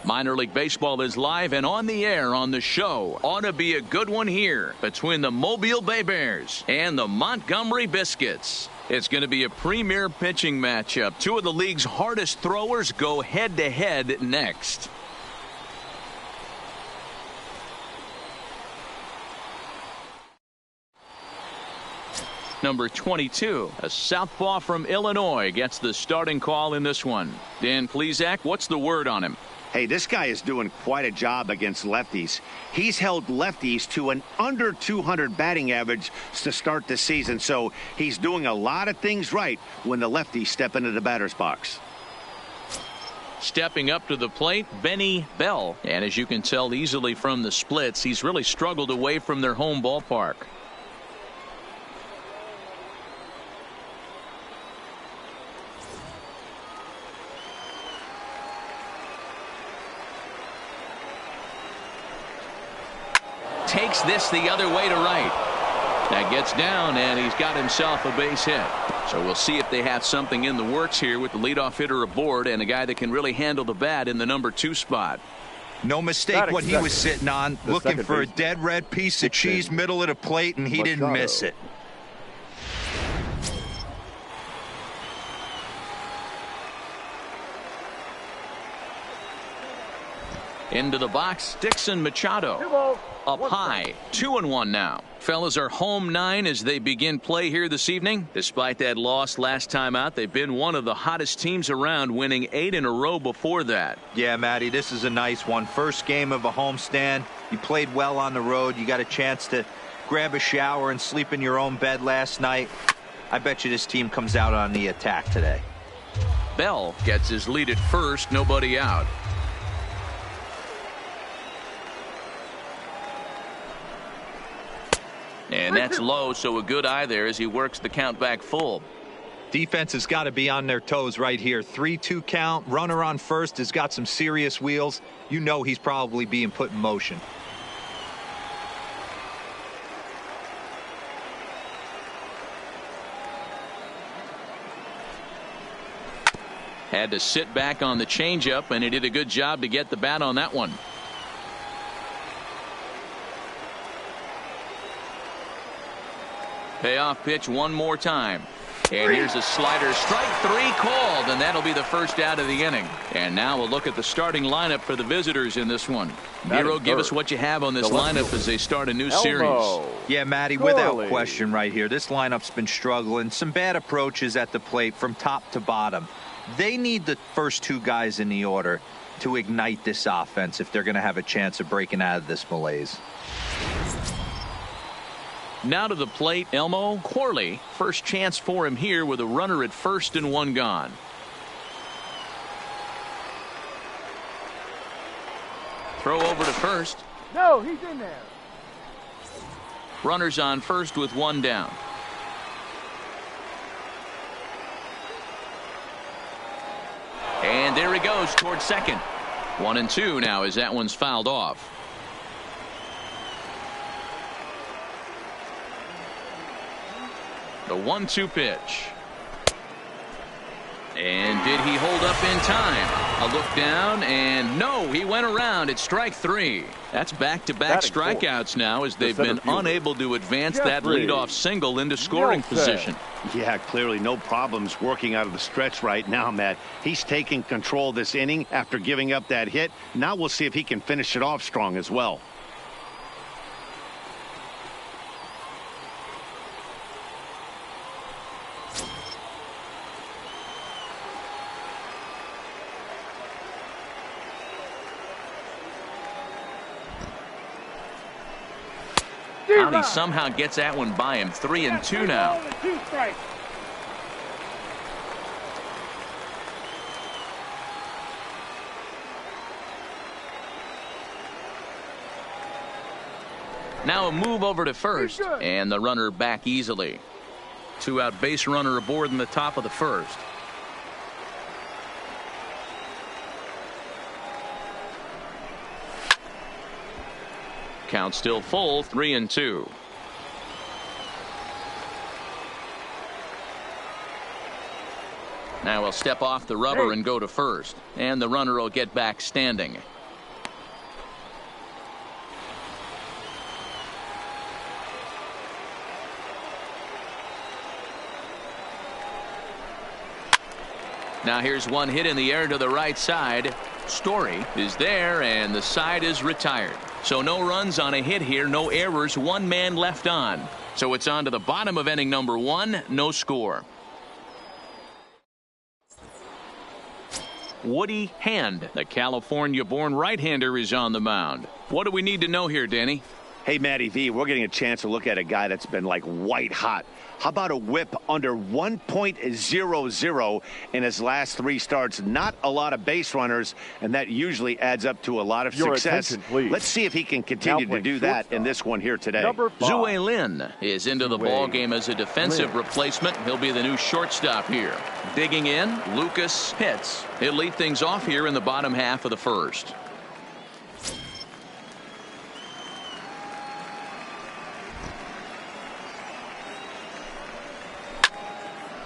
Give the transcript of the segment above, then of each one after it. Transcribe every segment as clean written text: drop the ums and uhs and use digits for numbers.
Minor League Baseball is live and on the air on the show. Ought to be a good one here between the Mobile Baybears and the Montgomery Biscuits. It's going to be a premier pitching matchup. Two of the league's hardest throwers go head-to-head next. Number 22, a southpaw from Illinois, gets the starting call in this one. Dan Plesac, what's the word on him? Hey, this guy is doing quite a job against lefties. He's held lefties to an under 200 batting average to start the season, so he's doing a lot of things right when the lefties step into the batter's box. Stepping up to the plate, Benny Bell. And as you can tell easily from the splits, he's really struggled away from their home ballpark. Takes this the other way to right. That gets down, and he's got himself a base hit. So we'll see if they have something in the works here with the leadoff hitter aboard and a guy that can really handle the bat in the number 2 spot. No mistake what he was sitting on, looking for a dead red piece of cheese middle of the plate, and he didn't miss it. Into the box, Dixon Machado. Up high, 2-1 now. Fellas are home 9 as they begin play here this evening. Despite that loss last time out, they've been one of the hottest teams around, winning 8 in a row before that. Yeah, Matty, this is a nice one. First game of a homestand. You played well on the road. You got a chance to grab a shower and sleep in your own bed last night. I bet you this team comes out on the attack today. Bell gets his lead at first, nobody out. And that's low, so a good eye there as he works the count back full. Defense has got to be on their toes right here. 3-2 count. Runner on first has got some serious wheels. You know he's probably being put in motion. Had to sit back on the changeup, and he did a good job to get the bat on that one. Payoff pitch one more time. And here's a slider. Strike 3 called, and that'll be the first out of the inning. And now we'll look at the starting lineup for the visitors in this one. Miro, give us what you have on this lineup as they start a new series. Yeah, Matty, without question right here. This lineup's been struggling. Some bad approaches at the plate from top to bottom. They need the first 2 guys in the order to ignite this offense if they're going to have a chance of breaking out of this malaise. Now to the plate, Elmo Corley. First chance for him here with a runner at first and 1 gone. Throw over to first. No, he's in there. Runners on first with 1 down. And there he goes towards second. 1-2 now as that one's fouled off. The 1-2 pitch. And did he hold up in time? A look down, and no, he went around. It's strike 3. That's back-to-back strikeouts now as they've been unable to advance that leadoff single into scoring position. Yeah, clearly no problems working out of the stretch right now, Matt. He's taking control of this inning after giving up that hit. Now we'll see if he can finish it off strong as well. Out he somehow gets that one by him. 3-2 now. Now a move over to first, and the runner back easily. 2-out base runner aboard in the top of the first. Count still full, 3-2. Now he'll step off the rubber and go to first, and the runner will get back standing. Now here's one hit in the air to the right side. Story is there, and the side is retired. So no runs on a hit here, no errors, one man left on. So it's on to the bottom of inning number 1, no score. Woody Hand, the California-born right-hander, is on the mound. What do we need to know here, Danny? Hey, Matty V, we're getting a chance to look at a guy that's been like white hot. How about a whip under 1.00 in his last 3 starts? Not a lot of base runners, and that usually adds up to a lot of success. Let's see if he can continue to do that in this one here today. Zue Lin is into the ball game as a defensive replacement. He'll be the new shortstop here. Digging in, Lucas Pitts. He'll lead things off here in the bottom half of the first.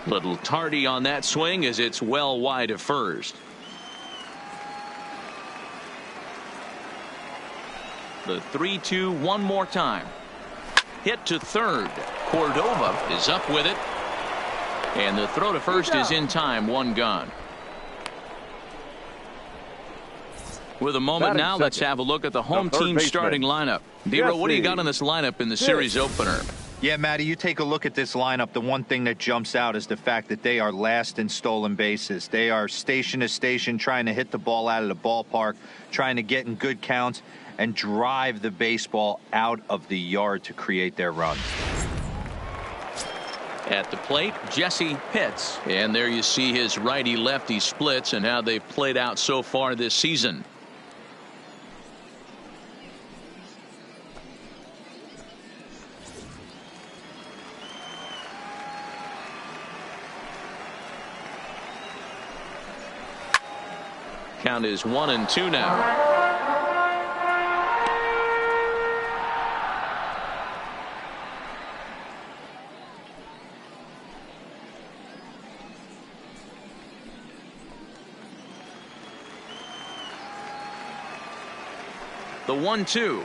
Little tardy on that swing as it's well wide of first. The 3-2 one more time. Hit to third. Cordova is up with it. And the throw to first is in time. One gone. With a moment now, let's have a look at the home team starting lineup. Dero, what do you got on this lineup in the series opener? Yeah, Matty, you take a look at this lineup. The one thing that jumps out is the fact that they are last in stolen bases. They are station to station trying to hit the ball out of the ballpark, trying to get in good counts and drive the baseball out of the yard to create their runs. At the plate, Jesse Pitts. And there you see his righty-lefty splits and how they've played out so far this season. Count is 1-2 now. The 1-2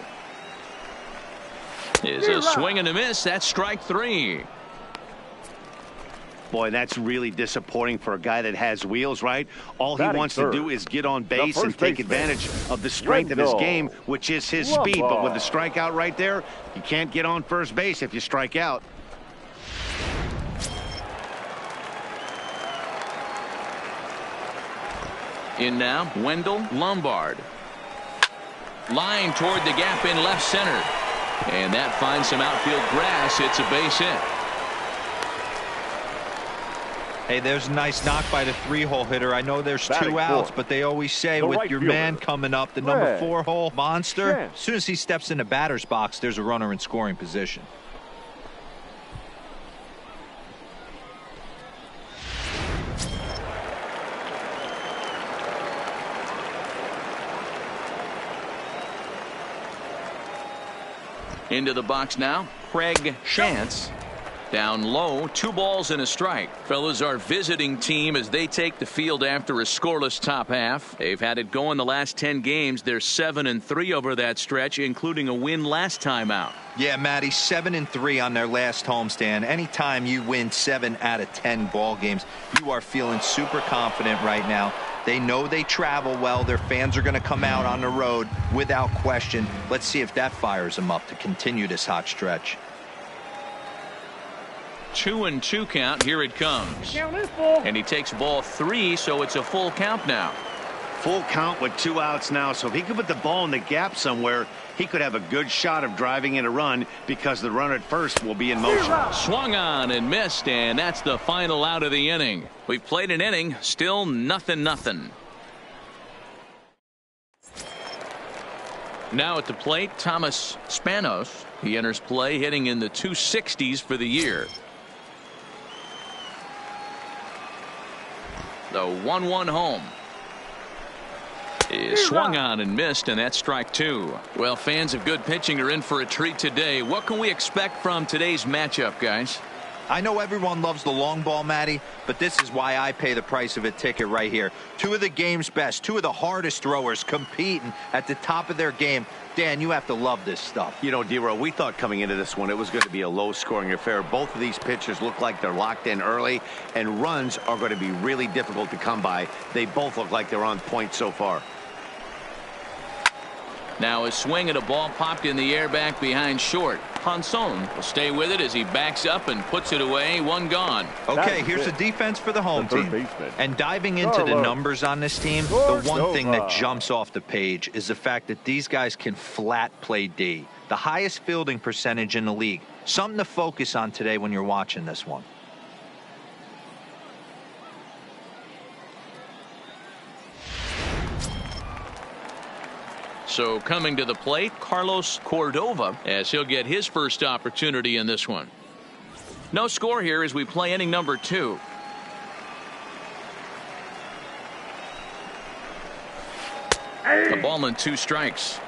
is a swing and a miss. That's strike 3. Boy, that's really disappointing for a guy that has wheels, right? All he wants to do is get on base and take advantage of the strength of his game, which is his speed. But with the strikeout right there, you can't get on first base if you strike out. In now, Wendell Lombard. Line toward the gap in left center. And that finds some outfield grass. It's a base hit. Hey, there's a nice knock by the 3-hole hitter. I know there's 2 outs, but they always say with your man coming up, the number 4-hole monster, as soon as he steps in the batter's box, there's a runner in scoring position. Into the box now, Craig Shantz. Down low, 2 balls and a strike. Fellas, our visiting team as they take the field after a scoreless top half. They've had it going the last 10 games. They're 7-3 over that stretch, including a win last time out. Yeah, Matty, 7-3 on their last homestand. Anytime you win 7 out of 10 ball games, you are feeling super confident right now. They know they travel well. Their fans are going to come out on the road without question. Let's see if that fires them up to continue this hot stretch. 2-2 count. Here it comes. And he takes ball 3, so it's a full count now. Full count with 2 outs now. So if he could put the ball in the gap somewhere, he could have a good shot of driving in a run because the runner at first will be in motion. Swung on and missed, and that's the final out of the inning. We've played an inning, still 0-0. Now at the plate, Thomas Spanos. He enters play hitting in the 260s for the year. The 1-1 home is swung on and missed, and that's strike 2. Well, fans of good pitching are in for a treat today. What can we expect from today's matchup, guys? I know everyone loves the long ball, Matty, but this is why I pay the price of a ticket right here. Two of the game's best, two of the hardest throwers competing at the top of their game. Dan, you have to love this stuff. You know, D-Row, we thought coming into this one it was going to be a low-scoring affair. Both of these pitchers look like they're locked in early, and runs are going to be really difficult to come by. They both look like they're on point so far. Now a swing at a ball popped in the air back behind short. Ponson will stay with it as he backs up and puts it away. One gone. Okay, here's the defense for the home team. And diving into the numbers on this team, the one thing that jumps off the page is the fact that these guys can flat play D. The highest fielding percentage in the league. Something to focus on today when you're watching this one. So coming to the plate, Carlos Cordova, as he'll get his first opportunity in this one. No score here as we play inning number 2. A ball and 2 strikes.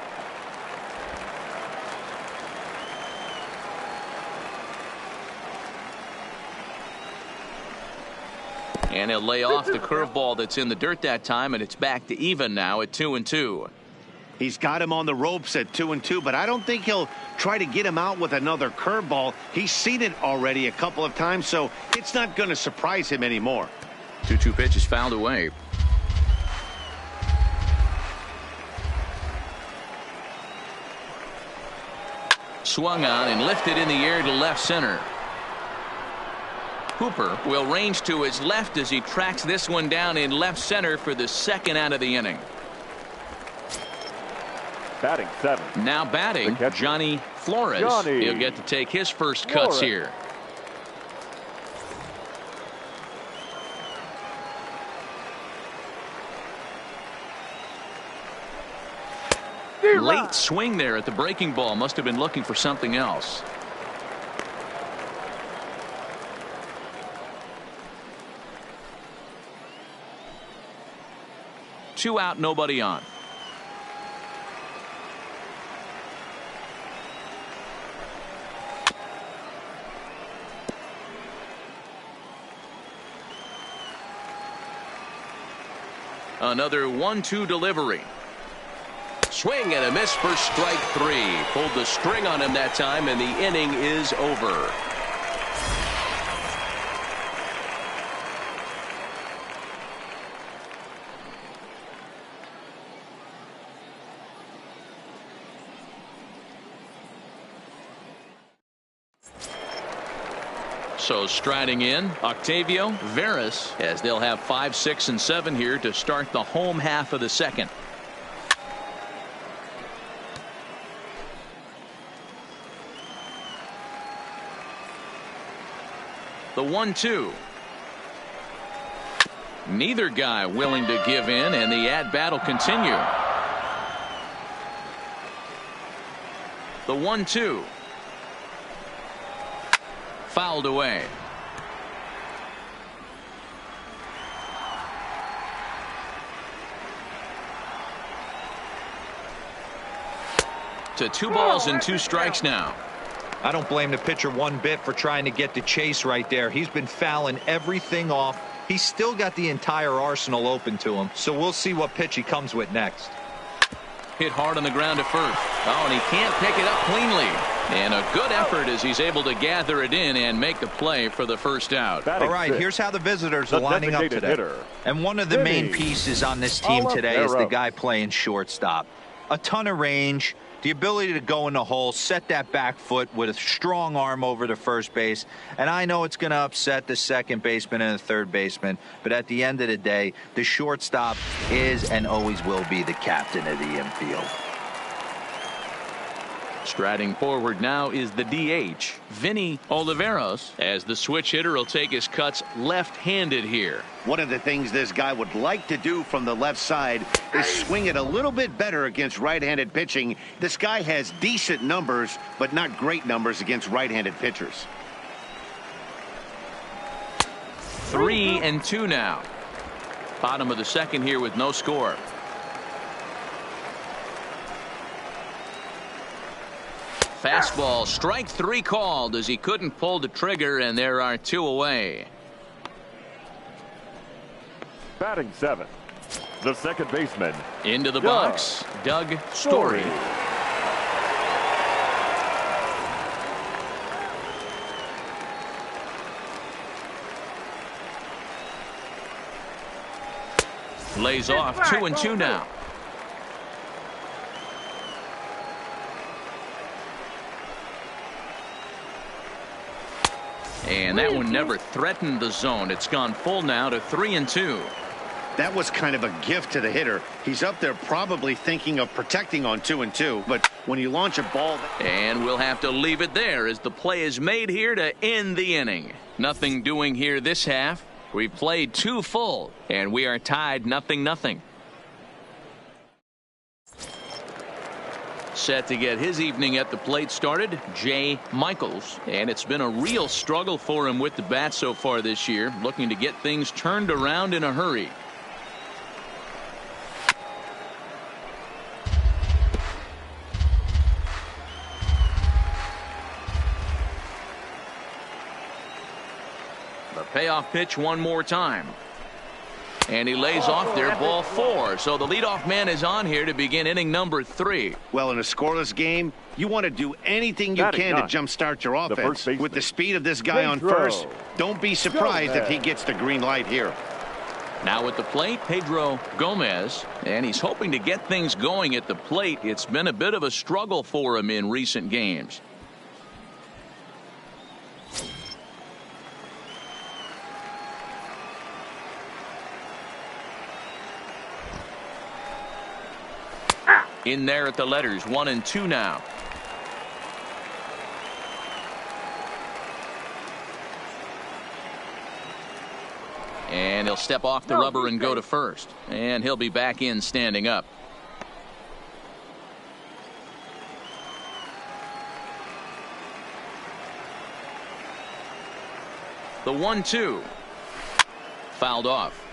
And he'll lay off the curveball that's in the dirt that time, and it's back to even now at 2-2. He's got him on the ropes at 2-2, but I don't think he'll try to get him out with another curveball. He's seen it already a couple of times, so it's not going to surprise him anymore. 2-2 pitch is fouled away. Swung on and lifted in the air to left center. Hooper will range to his left as he tracks this one down in left center for the second out of the inning. Batting 7. Now batting, Johnny Flores. He'll get to take his first cuts here. Late swing there at the breaking ball. Must have been looking for something else. Two out, nobody on. Another 1-2 delivery. Swing and a miss for strike 3. Pulled the string on him that time, and the inning is over. So striding in, Octavio Veras, as they'll have 5, 6, and 7 here to start the home half of the second. The 1-2. Neither guy willing to give in, and the at-bat will continue. The 1-2. Fouled away. To 2 balls and 2 strikes now. I don't blame the pitcher one bit for trying to get the chase right there. He's been fouling everything off. He's still got the entire arsenal open to him, so we'll see what pitch he comes with next. Hit hard on the ground to first. Oh, and he can't pick it up cleanly. And a good effort as he's able to gather it in and make the play for the first out. All right, here's how the visitors are lining up today. And one of the main pieces on this team today is the guy playing shortstop. A ton of range, the ability to go in the hole, set that back foot with a strong arm over to first base. And I know it's going to upset the second baseman and the third baseman, but at the end of the day, the shortstop is and always will be the captain of the infield. Striding forward now is the DH, Vinny Oliveros, as the switch hitter will take his cuts left-handed here. One of the things this guy would like to do from the left side is swing it a little bit better against right-handed pitching. This guy has decent numbers, but not great numbers against right-handed pitchers. 3-2 now. Bottom of the second here with no score. Fastball, strike 3 called as he couldn't pull the trigger, and there are 2 away. Batting 7th, the second baseman. Into the box, Doug Story. Lays off 2-2 now. And that one never threatened the zone. It's gone full now to 3-2. That was kind of a gift to the hitter. He's up there probably thinking of protecting on 2-2, but when you launch a ball... And we'll have to leave it there as the play is made here to end the inning. Nothing doing here this half. We played 2 full, and we are tied 0-0. Set to get his evening at the plate started, Jay Michaels. And it's been a real struggle for him with the bat so far this year, looking to get things turned around in a hurry. The payoff pitch one more time. And he lays off there, ball 4. So the leadoff man is on here to begin inning number 3. Well, in a scoreless game, you want to do anything you can to jumpstart your offense. With the speed of this guy on first, don't be surprised if he gets the green light here. Now at the plate, Pedro Gomez, and he's hoping to get things going at the plate. It's been a bit of a struggle for him in recent games. In there at the letters, 1-2 now. And he'll step off the rubber and go to first. And he'll be back in standing up. The 1-2. Fouled off.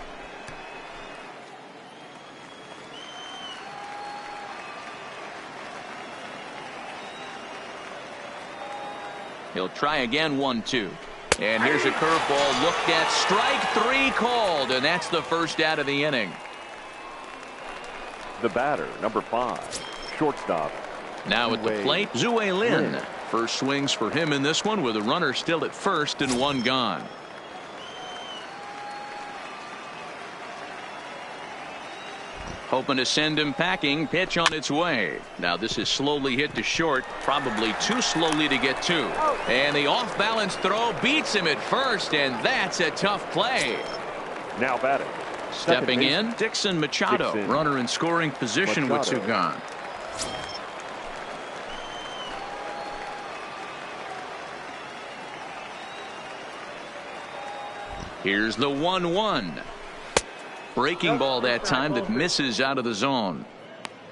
He'll try again, 1-2. And here's a curveball looked at. Strike 3 called, and that's the first out of the inning. The batter, number 5, shortstop. Now at the plate, Zue Lin. First swings for him in this one with a runner still at first and 1 gone. Hoping to send him packing. Pitch on its way. Now this is slowly hit to short. Probably too slowly to get to. And the off balance throw beats him at first, and that's a tough play. Now batting. Stepping in, Dixon Machado. Runner in scoring position with 2 gone. Here's the 1-1. Breaking ball that time that misses out of the zone.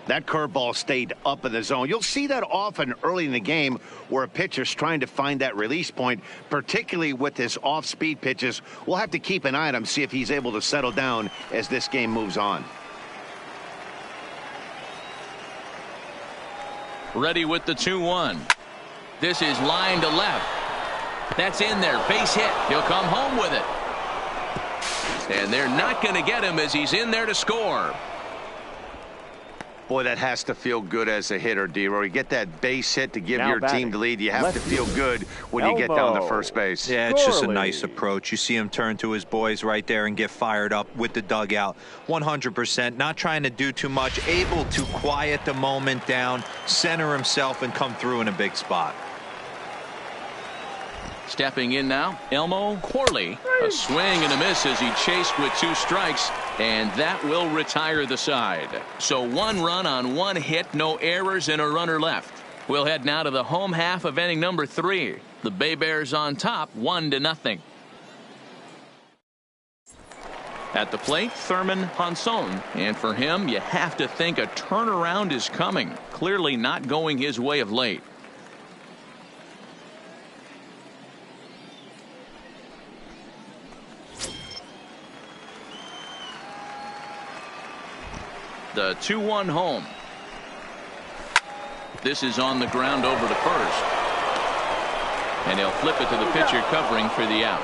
That curveball stayed up in the zone. You'll see that often early in the game where a pitcher's trying to find that release point, particularly with his off-speed pitches. We'll have to keep an eye on him, see if he's able to settle down as this game moves on. Ready with the 2-1. This is line to left. That's in there. Base hit. He'll come home with it. And they're not going to get him as he's in there to score. Boy, that has to feel good as a hitter, D-Roy. You get that base hit to give your team the lead. You have to feel good when you get down to first base. Yeah, it's just a nice approach. You see him turn to his boys right there and get fired up with the dugout. 100%. Not trying to do too much. Able to quiet the moment down, center himself, and come through in a big spot. Stepping in now, Elmo Corley. A swing and a miss as he chased with 2 strikes, and that will retire the side. So 1 run on 1 hit, no errors, and a runner left. We'll head now to the home half of inning number 3. The Baybears on top, 1-0. At the plate, Thurman Ponson. And for him, you have to think a turnaround is coming. Clearly not going his way of late. The 2-1 home. This is on the ground over to first. And he'll flip it to the pitcher covering for the out.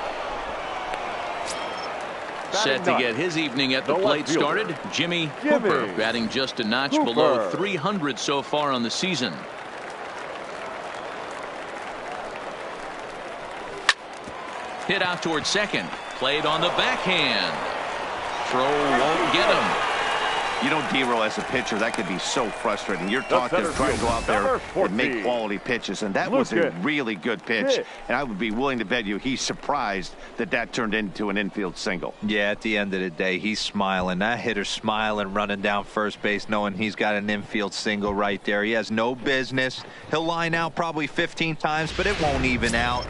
Set to get his evening at the plate started, Jimmy Hooper, batting just a notch below 300 so far on the season. Hit out towards second. Played on the backhand. Throw won't get him. You know, D-Row, as a pitcher, that could be so frustrating. You're trying to go out there and make quality pitches, and that was a really good pitch. And I would be willing to bet you he's surprised that that turned into an infield single. Yeah, at the end of the day, he's smiling. That hitter's smiling, running down first base, knowing he's got an infield single right there. He has no business. He'll line out probably 15 times, but it won't even out.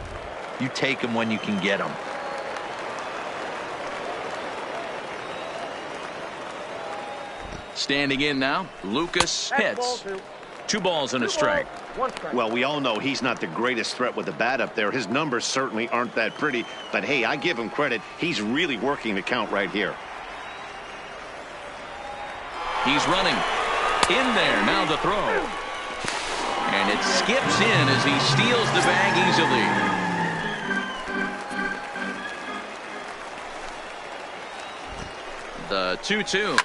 You take him when you can get him. Standing in now, Lucas hits. 2 balls and a strike. Well, we all know he's not the greatest threat with the bat up there. His numbers certainly aren't that pretty. But, hey, I give him credit. He's really working the count right here. He's running. In there, now the throw. And it skips in as he steals the bag easily. The 2-2.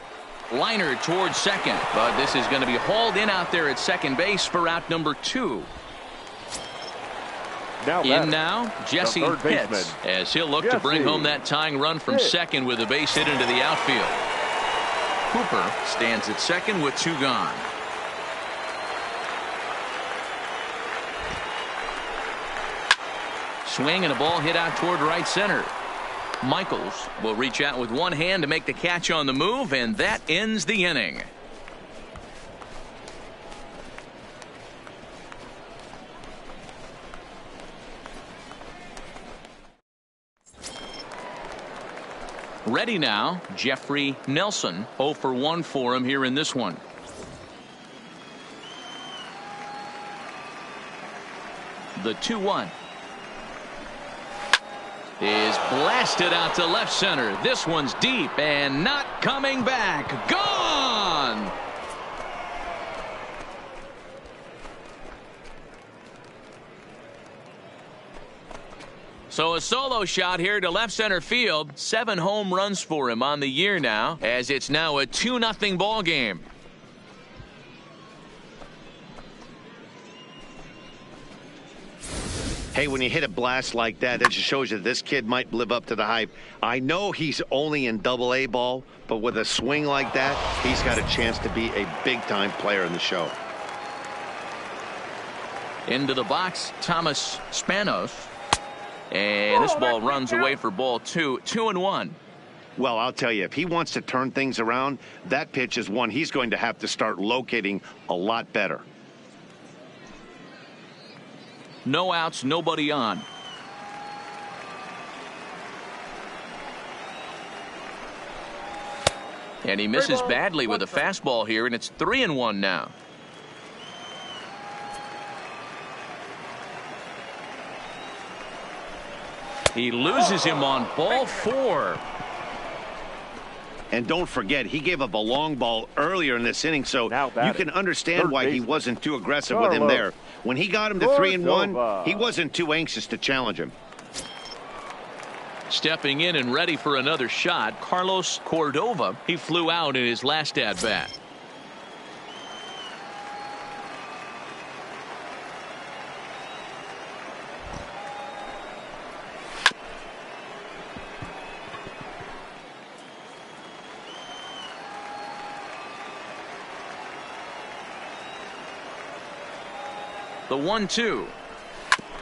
Liner towards second, but this is going to be hauled in out there at second base for out number 2. In now, Jesse hits as he'll look to bring home that tying run from second with a base hit into the outfield. Hooper stands at second with 2 gone. Swing and a ball hit out toward right center. Michaels will reach out with one hand to make the catch on the move, and that ends the inning. Ready now, Jeffrey Nelson. 0 for 1 for him here in this one. The 2-1. Is blasted out to left center. This one's deep and not coming back. Gone! So a solo shot here to left center field. 7 home runs for him on the year now, as it's now a 2-0 ball game. Hey, when you hit a blast like that, that just shows you this kid might live up to the hype. I know he's only in Double-A ball, but with a swing like that, he's got a chance to be a big-time player in the show. Into the box, Thomas Spanos. And this ball runs away for ball 2. 2-1. Well, I'll tell you, if he wants to turn things around, that pitch is one he's going to have to start locating a lot better. No outs, nobody on. And he misses badly with a fastball here, and it's 3-1 now. He loses him on ball 4. And don't forget, he gave up a long ball earlier in this inning, so you can understand why he wasn't too aggressive with him there. When he got him to 3-1, he wasn't too anxious to challenge him. Stepping in and ready for another shot, Carlos Cordova. He flew out in his last at-bat. The 1-2.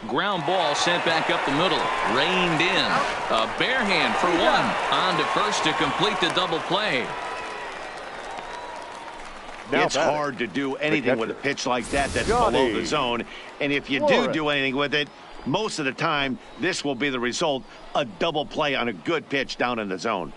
Ground ball sent back up the middle. Reined in. A bare hand for 1. On to first to complete the double play. It's hard to do anything with a pitch like that that's below the zone. And if you do anything with it, most of the time, this will be the result. A double play on a good pitch down in the zone.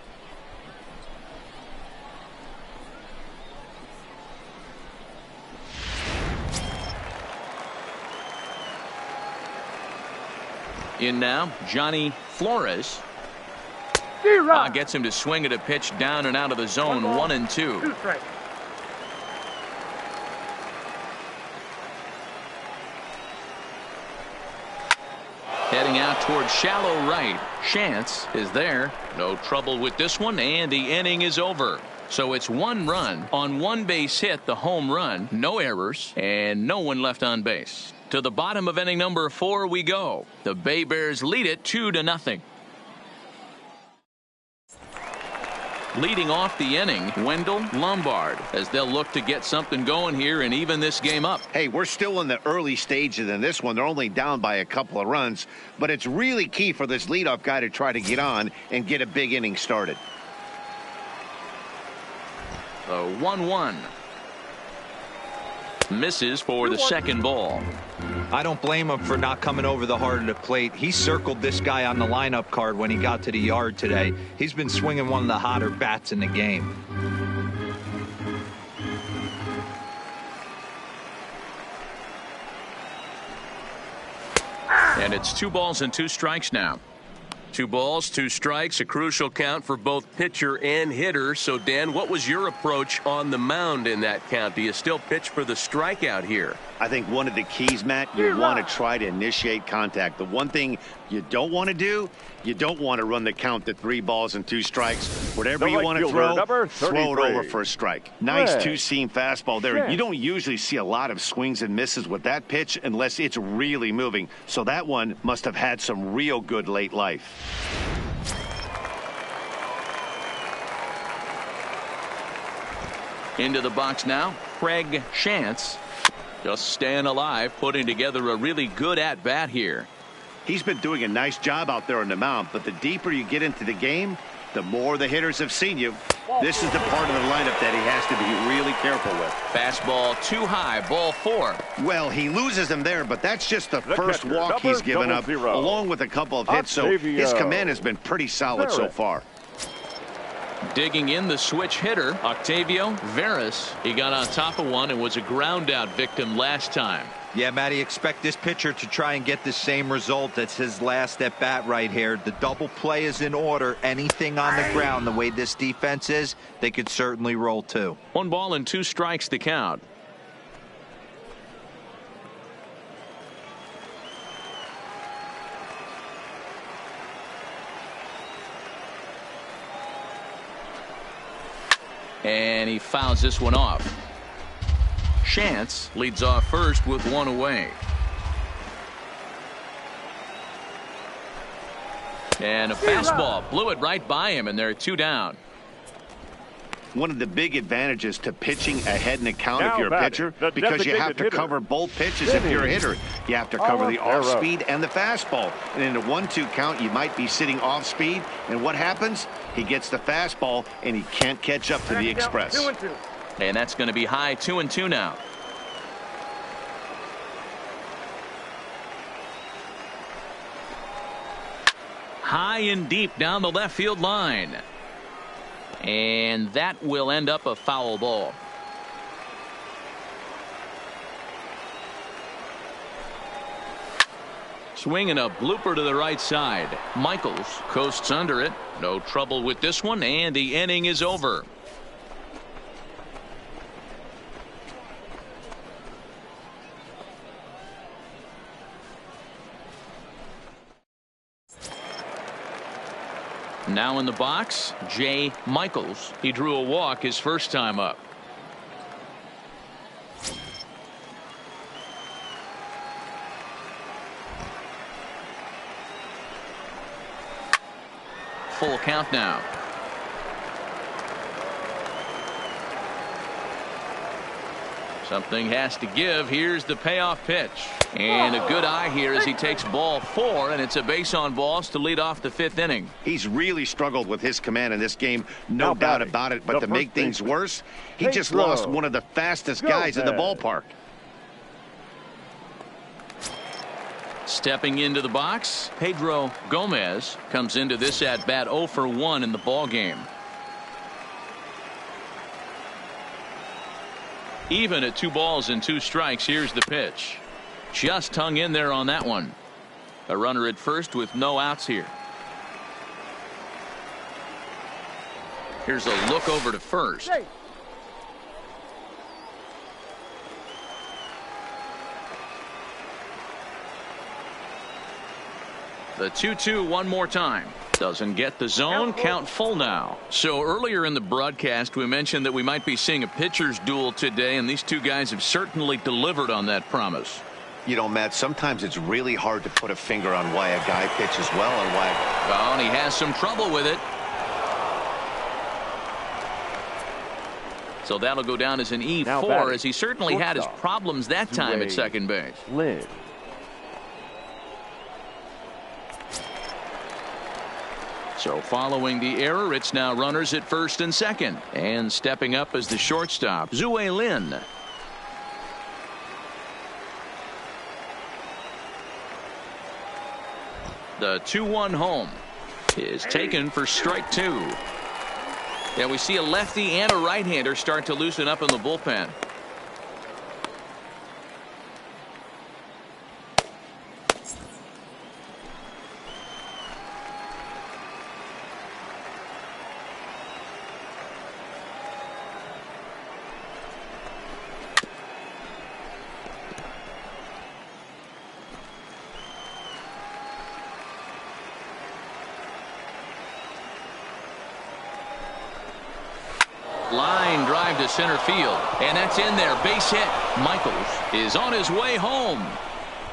In now, Johnny Flores. Gets him to swing at a pitch down and out of the zone. 1-2. Heading out towards shallow right. Chance is there. No trouble with this one, and the inning is over. So it's 1 run on 1 base hit, the home run, no errors, and no one left on base. To the bottom of inning number 4 we go. The Baybears lead it 2-0. Leading off the inning, Wendell Lombard, as they'll look to get something going here and even this game up. Hey, we're still in the early stages in this one. They're only down by a couple of runs, but it's really key for this leadoff guy to try to get on and get a big inning started. The 1-1. Misses for the second ball. I don't blame him for not coming over the heart of the plate. He circled this guy on the lineup card when he got to the yard today. He's been swinging one of the hotter bats in the game. And it's 2 balls and 2 strikes now. 2 balls, 2 strikes, a crucial count for both pitcher and hitter. So, Dan, what was your approach on the mound in that count? Do you still pitch for the strikeout here? I think one of the keys, Matt, you want to try to initiate contact. The one thing you don't want to do, you don't want to run the count to 3 balls and 2 strikes. Whatever you want to throw it over for a strike. Nice 2-seam fastball there. You don't usually see a lot of swings and misses with that pitch unless it's really moving. So that one must have had some real good late life. Into the box now, Craig Chance. Just staying alive, putting together a really good at-bat here. He's been doing a nice job out there on the mound, but the deeper you get into the game, the more the hitters have seen you. This is the part of the lineup that he has to be really careful with. Fastball too high, ball 4. Well, he loses him there, but that's just the first walk he's given up, along with a couple of hits, so his command has been pretty solid so far. Digging in the switch hitter, Octavio Veras. He got on top of one and was a ground out victim last time. Yeah, Matty, expect this pitcher to try and get the same result. That's his last at bat right here. The double play is in order. Anything on the ground, the way this defense is, they could certainly roll 2. 1 ball and 2 strikes to count. And he fouls this one off. Chance leads off first with 1 away. And a fastball blew it right by him, and they're 2 down. One of the big advantages to pitching ahead in the count if you're a pitcher, because you have to cover both pitches if you're a hitter. You have to cover the off speed and the fastball. And in a 1-2 count, you might be sitting off speed. And what happens? He gets the fastball, and he can't catch up to the express. 2-2. And that's going to be high 2-2 now. High and deep down the left field line. And that will end up a foul ball. Swinging a blooper to the right side. Michaels coasts under it. No trouble with this one, and the inning is over. Now in the box, Jay Michaels. He drew a walk his first time up. Full count now. Something has to give. Here's the payoff pitch. And a good eye here as he takes ball 4, and it's a base on balls to lead off the 5th inning. He's really struggled with his command in this game, no doubt about it. But to make things worse, he just lost one of the fastest guys in the ballpark. Stepping into the box, Pedro Gomez comes into this at bat 0 for 1 in the ball game. Even at 2 balls and 2 strikes. Here's the pitch. Just hung in there on that one. A runner at first with no outs here. Here's a look over to first. The 2-2 one more time. Doesn't get the zone. Count full now. So earlier in the broadcast, we mentioned that we might be seeing a pitcher's duel today, and these two guys have certainly delivered on that promise. You know, Matt, sometimes it's really hard to put a finger on why a guy pitches well and why. Oh, and he has some trouble with it. So that'll go down as an E4, as he certainly had his problems that time at second base. Lynn. So following the error, it's now runners at first and second. And stepping up as the shortstop, Zue Lin. The 2-1 home is taken for strike two. Yeah, we see a lefty and a right-hander start to loosen up in the bullpen. Line drive to center field, and that's in there. Base hit. Michaels is on his way home.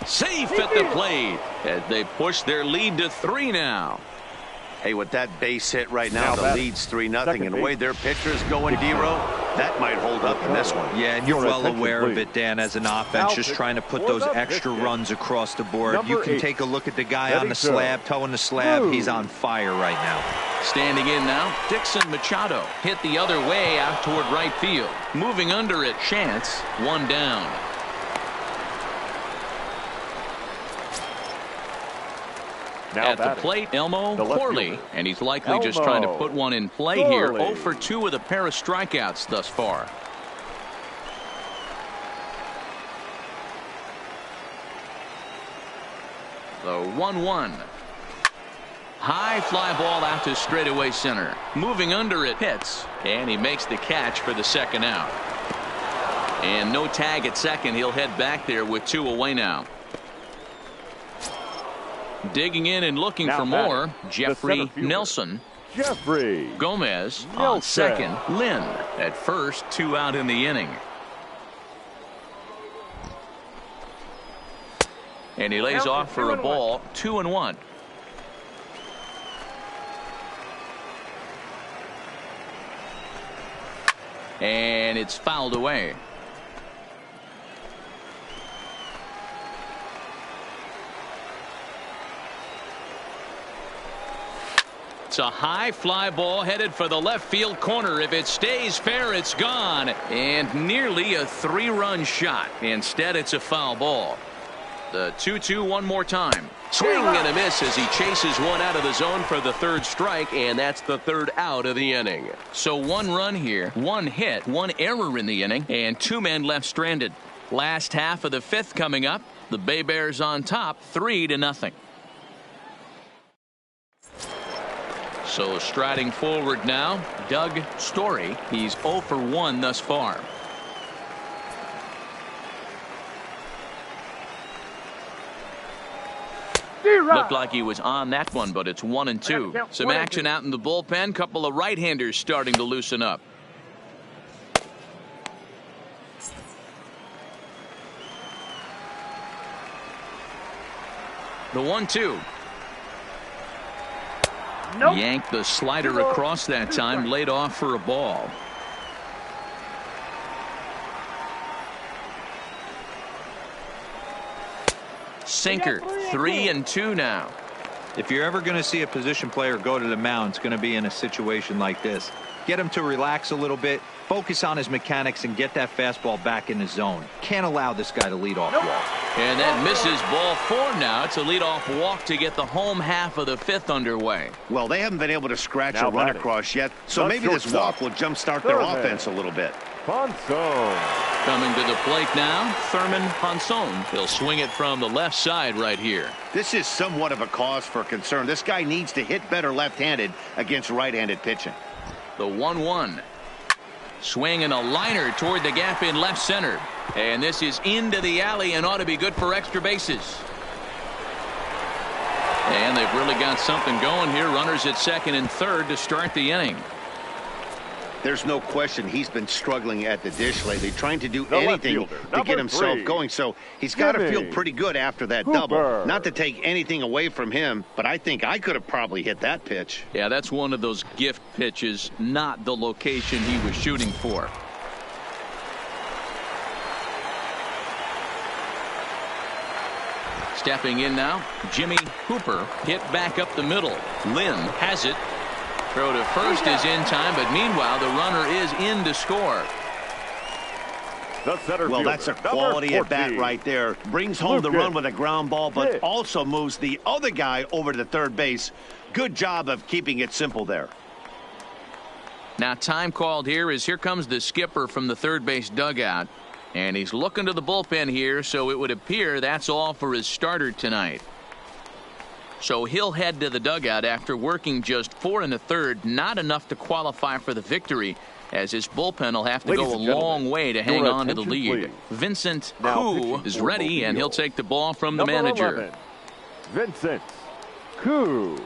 Safe at the plate as they push their lead to 3 now. Hey, with that base hit right now, the lead's 3-0, and the way their pitcher's going, D-Row, that might hold up in this one. Yeah, and you're well aware of it, Dan, as an offense, just trying to put those extra runs across the board. You can take a look at the guy on the slab, toeing the slab. He's on fire right now. Standing in now, Dixon Machado hit the other way out toward right field. Moving under it, Chance, 1 down. Now at the plate, Elmo Corley, and he's likely just trying to put one in play here. 0 for 2 with a pair of strikeouts thus far. The 1-1. High fly ball out to straightaway center. Moving under it, hits, and he makes the catch for the second out. And no tag at second. He'll head back there with 2 away now. Digging in and looking for more, Jeffrey Nelson. Jeffrey Gomez Nelson. On second. Lynn at first, 2 out in the inning. And he lays off for a ball, 2-1. And it's fouled away. It's a high fly ball headed for the left field corner. If it stays fair, it's gone. And nearly a 3-run shot. Instead, it's a foul ball. The 2-2 one more time. Swing and a miss as he chases one out of the zone for the 3rd strike, and that's the 3rd out of the inning. So 1 run here, 1 hit, 1 error in the inning, and 2 men left stranded. Last half of the 5th coming up. The Baybears on top, 3-0. So striding forward now, Doug Story. He's 0 for 1 thus far. Looked like he was on that one, but it's 1-2. Some action out in the bullpen. Couple of right-handers starting to loosen up. The 1-2. Nope. Yanked the slider across that time, laid off for a ball. Sinker, 3-2 now. If you're ever going to see a position player go to the mound, it's going to be in a situation like this. Get him to relax a little bit, focus on his mechanics, and get that fastball back in the zone. Can't allow this guy to lead off walk. And that misses ball 4 now. It's a leadoff walk to get the home half of the 5th underway. Well, they haven't been able to scratch a run across yet, so maybe this walk will jumpstart their offense a little bit. Ponson. Coming to the plate now, Thurman Ponson. He'll swing it from the left side right here. This is somewhat of a cause for concern. This guy needs to hit better left-handed against right-handed pitching. The 1-1. Swing and a liner toward the gap in left center. And this is into the alley and ought to be good for extra bases. And they've really got something going here. Runners at second and third to start the inning. There's no question he's been struggling at the dish lately, trying to do anything to get himself going. So he's got to feel pretty good after that double. Not to take anything away from him, but I think I could have probably hit that pitch. Yeah, that's one of those gift pitches, not the location he was shooting for. Stepping in now, Jimmy Hooper hit back up the middle. Lynn has it. Throw to first is in time, but meanwhile the runner is in to score. Well, that's a quality at bat right there. Brings home the run with a ground ball, but also moves the other guy over to third base. Good job of keeping it simple there. Now time called here as here comes the skipper from the third base dugout. And he's looking to the bullpen here, so it would appear that's all for his starter tonight. So he'll head to the dugout after working just 4 1/3, not enough to qualify for the victory, as his bullpen will have to go a long way to hang on to the lead. Please. Vincent Koo is ready, and he'll take the ball from the manager. 11, Vincent Koo.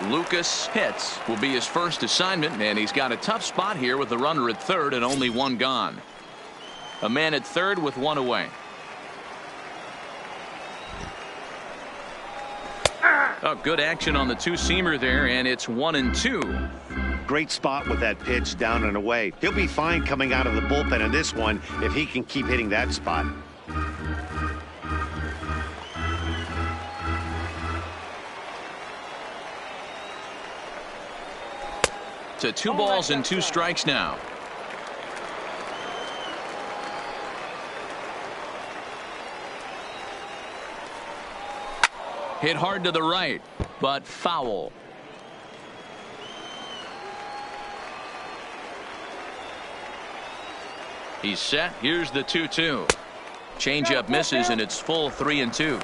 Lucas Pitts will be his first assignment, and he's got a tough spot here with the runner at third and only one gone. A man at third with one away. Oh, good action on the two-seamer there, and it's 1-2. Great spot with that pitch down and away. He'll be fine coming out of the bullpen in this one if he can keep hitting that spot. To 2 balls and 2 strikes now. Hit hard to the right, but foul. He's set. Here's the 2-2. Changeup misses, and it's full 3-2.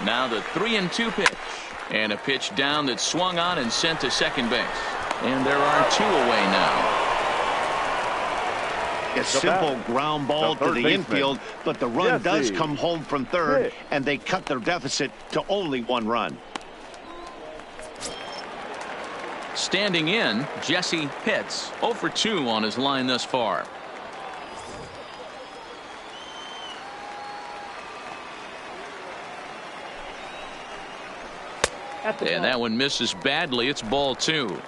Now the 3-2 pitch, and a pitch down that swung on and sent to second base, and there are 2 away now. A simple ground ball to the infield, but the run does come home from third, and they cut their deficit to only 1 run. Standing in, Jesse Pitts, 0 for 2 on his line thus far. And that one misses badly. It's ball 2.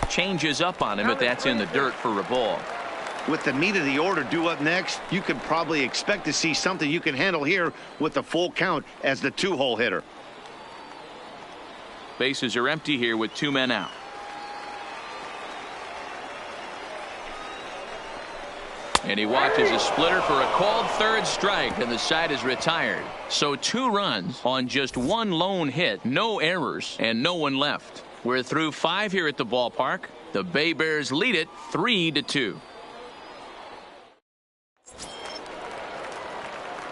Changes up on him, but that's in the dirt for a ball. With the meat of the order due up next, you could probably expect to see something you can handle here with the full count as the 2-hole hitter. Bases are empty here with 2 men out. And he watches a splitter for a called third strike, and the side is retired. So 2 runs on just 1 lone hit, no errors, and no one left. We're through 5 here at the ballpark. The Baybears lead it 3-2.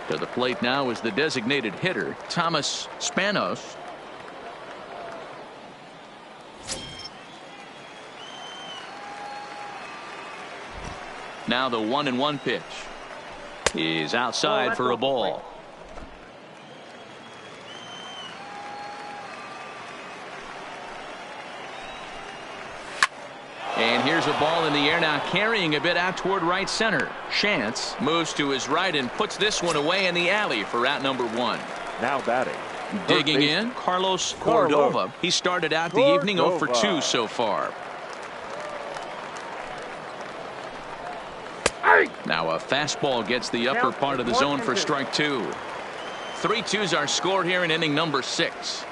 To the plate now is the designated hitter, Thomas Spanos. Now the 1-1 pitch is outside for a ball. And here's a ball in the air now, carrying a bit out toward right center. Chance moves to his right and puts this one away in the alley for out number 1. Now batting. Digging in, Carlos Cordova. He started out the evening 0 for 2 so far. Now a fastball gets the upper part of the zone for strike 2. 3-2s are scored here in inning number 6.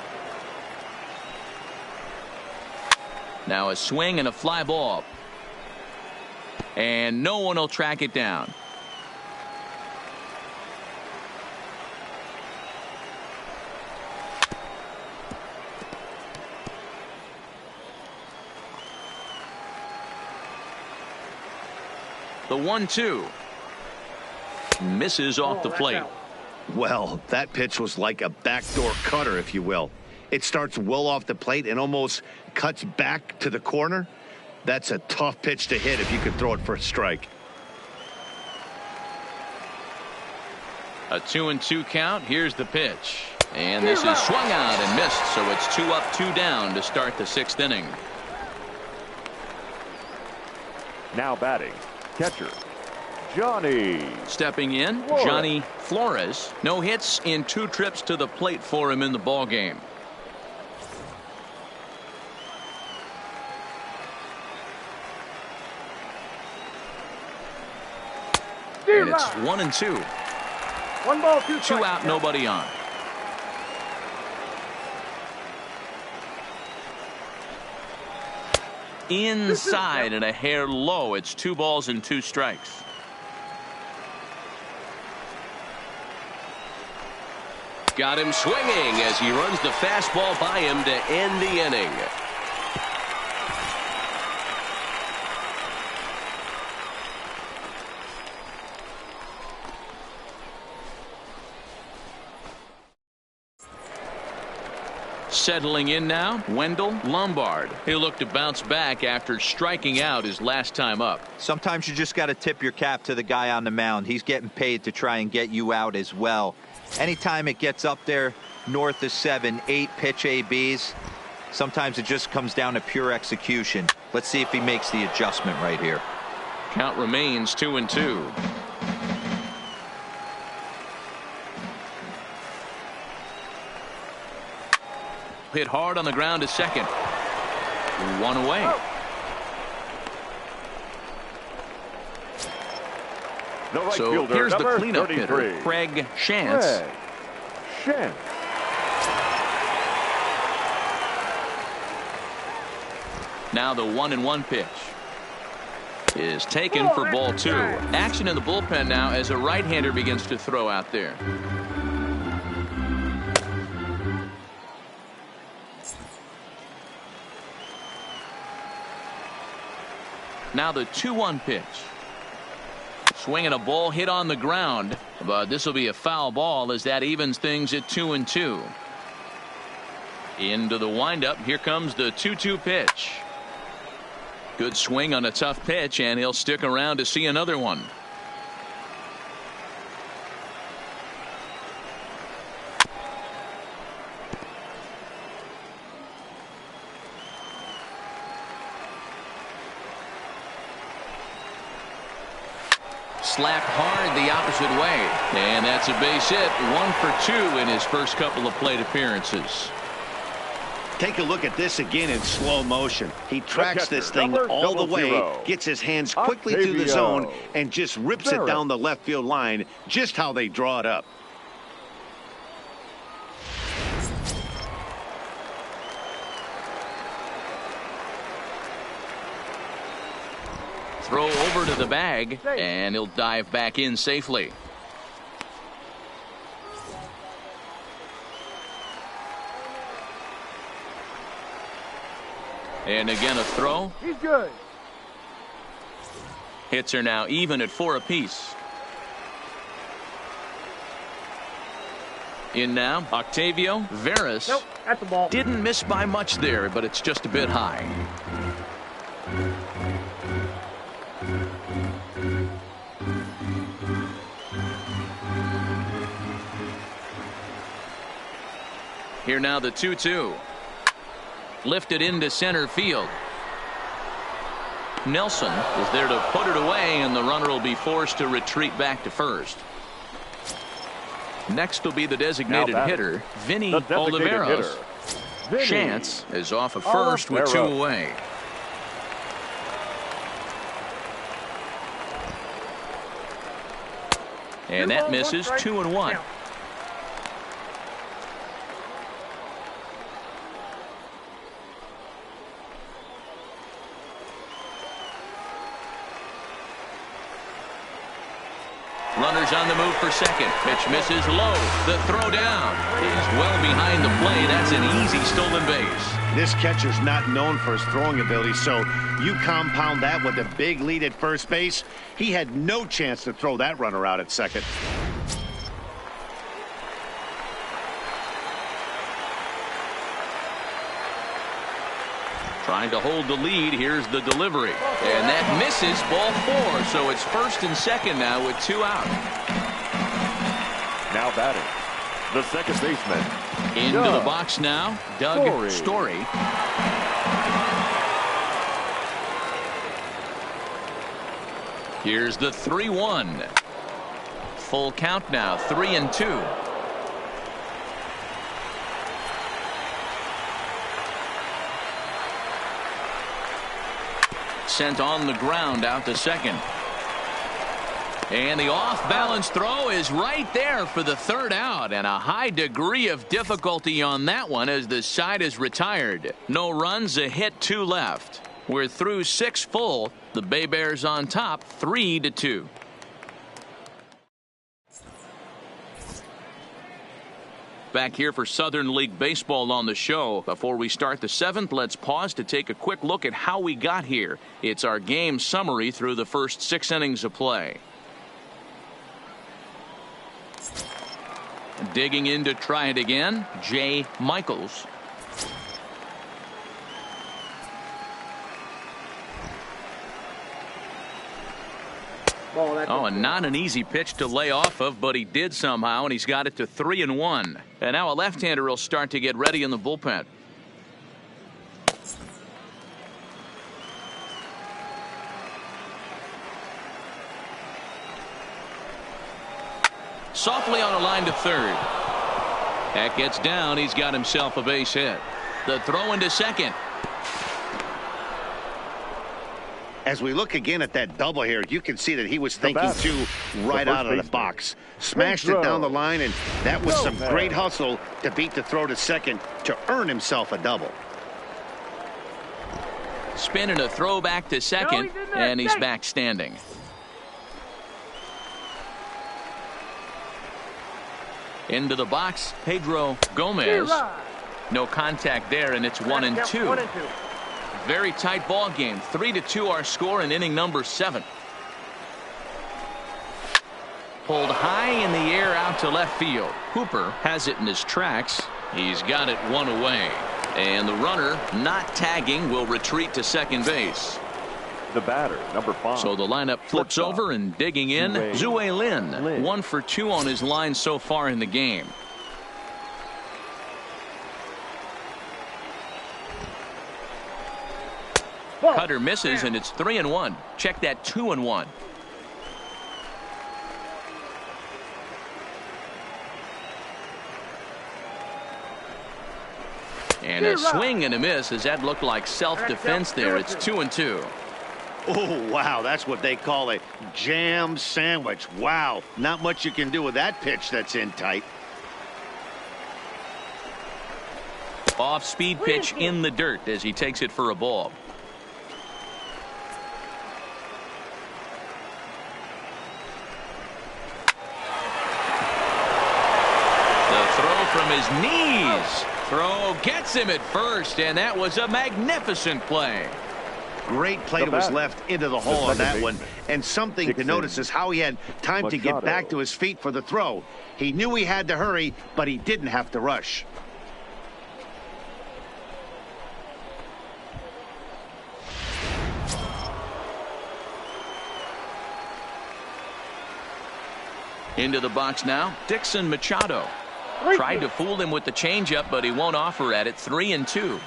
Now a swing and a fly ball. And no one will track it down. The 1-2. Misses off the plate. Well, that pitch was like a backdoor cutter, if you will. It starts well off the plate and almost cuts back to the corner. That's a tough pitch to hit if you could throw it for a strike. A 2-2 count. Here's the pitch. And this is swung out and missed, so it's 2 up, 2 down to start the 6th inning. Now batting, catcher, Johnny. Stepping in, Flores. Johnny Flores. No hits in 2 trips to the plate for him in the ball game. And it's 1-2. 1 ball, 2 strikes. 2 out, nobody on. Inside and a hair low. It's 2 balls and 2 strikes. Got him swinging as he runs the fastball by him to end the inning. Settling in now, Wendell Lombard. He'll look to bounce back after striking out his last time up. Sometimes you just got to tip your cap to the guy on the mound. He's getting paid to try and get you out as well. Anytime it gets up there north of 7, 8 pitch ABs, sometimes it just comes down to pure execution. Let's see if he makes the adjustment right here. Count remains 2-2. Hit hard on the ground to second. 1 away. The right So fielder, here's the number cleanup 33. hitter, Craig Shantz. Craig Shantz. Now the 1-1 pitch is taken for ball 2. Action in the bullpen now as a right-hander begins to throw out there. Now the 2-1 pitch. Swinging a ball hit on the ground, but this will be a foul ball as that evens things at 2-2. Into the windup. Here comes the 2-2 pitch. Good swing on a tough pitch, and he'll stick around to see another one. Slapped hard the opposite way, and that's a base hit. 1 for 2 in his first couple of plate appearances. Take a look at this again in slow motion. He tracks this thing all the way, gets his hands quickly through the zone, and just rips it down the left field line, just how they draw it up. Throw over to the bag, and he'll dive back in safely. And again a throw. He's good. Hits are now even at 4 apiece. In now, Octavio Veras. Nope, that's the ball. Didn't miss by much there, but it's just a bit high. Here now the 2-2. Lifted into center field. Nelson is there to put it away, and the runner will be forced to retreat back to first. Next will be the designated hitter, Vinny Oliveros. Shantz is off of first with 2 away. And that misses. 2-1. Runners on the move for second. Pitch misses low. The throw down is well behind the play. That's an easy stolen base. This catcher's not known for his throwing ability, so you compound that with a big lead at first base. He had no chance to throw that runner out at second. Trying to hold the lead. Here's the delivery. And that misses, ball 4. So it's first and second now with 2 out. Now batting, the second baseman. Into the box now, Doug Story. Here's the 3-1. Full count now, 3-2. Sent on the ground out to second. And the off-balance throw is right there for the third out, and a high degree of difficulty on that one as the side is retired. No runs, a hit, 2 left. We're through 6 full. The Baybears on top, 3-2. Back here for Southern League Baseball on the show. Before we start the 7th, let's pause to take a quick look at how we got here. It's our game summary through the first 6 innings of play. Digging in to try it again, Jay Michaels. Oh, and not an easy pitch to lay off of, but he did somehow, and he's got it to 3-1. And now a left-hander will start to get ready in the bullpen. Softly on a line to third. That gets down. He's got himself a base hit. The throw into second. As we look again at that double here, you can see that he was thinking too right out of the box. Smashed it down the line, and that was some great hustle to beat the throw to second to earn himself a double. Spinning a throw back to second, and he's back standing. Into the box, Pedro Gomez. No contact there, and it's 1-2. Very tight ball game. 3-2 our score in inning number 7. Pulled high in the air out to left field. Hooper has it in his tracks. He's got it 1 away. And the runner, not tagging, will retreat to second base. The batter, number 5. So the lineup flips over, and digging in, Zue Lin. 1 for 2 on his line so far in the game. Cutter misses, and it's 3-1. Check that, 2-1. And a swing and a miss, as that looked like self-defense there. It's 2-2. Oh, wow, that's what they call a jam sandwich. Wow, not much you can do with that pitch that's in tight. Off-speed pitch in the dirt as he takes it for a ball. From his knees. Throw gets him at first, and that was a magnificent play. Great play to his left into the hole on that one. And something to notice is how he had time to get back to his feet for the throw. He knew he had to hurry, but he didn't have to rush. Into the box now, Dixon Machado. Tried to fool him with the changeup, but he won't offer at it. 3-2.